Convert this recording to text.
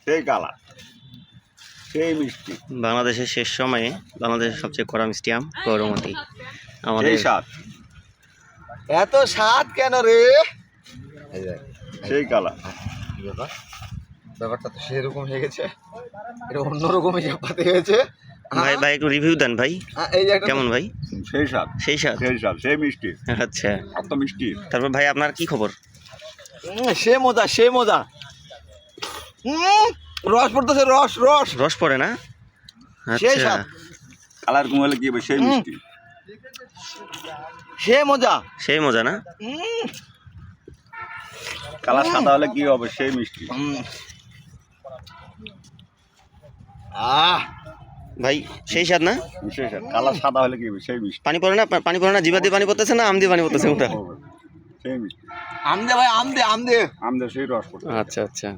সেই কালার, সেই মিষ্টি। বাংলাদেশের শেষ সময়ে বাংলাদেশের সবচেয়ে কড়া মিষ্টি আম গৌরমতি। আমাদের সেই স্বাদ, এত স্বাদ কেন রে? সেই কালার। ব্যাপারটা তো সেরকম হয়ে গেছে, এটা অন্যরকমই ব্যাপার হয়েছে। ভাই ভাই একটু রিভিউ দেন ভাই, এই যে একটা কেমন ভাই? সেই স্বাদ, সেই স্বাদ, সেই স্বাদ, সেই মিষ্টি, আচ্ছা। এত মিষ্টি। তারপর ভাই আপনার কি খবর? সে মজা, সে মজা। রস পড়তেছে, রস রস রস পড়ে না? সেই আচ্ছা, স্বাদ, কালার কমলে কি হবে, সেই মিষ্টি, সে মজা। সেই মজা না? কালার সাদা হলে কি হবে, সেই মিষ্টি। ভাই সেই স্বাদ না? সেই স্বাদ, কালার সাদা হলে কি হবে, সেই মিষ্টি। পানি পড়ে না? পানি পড়ে না? জিভা দিয়ে পানি পড়তেছে না আম দিয়ে পানি পড়তেছে ওটা? সেই মিষ্টি, আম দে ভাই, আম দে, আম দে। আমাদের সেই রস পড়ছে। আচ্ছা আচ্ছা।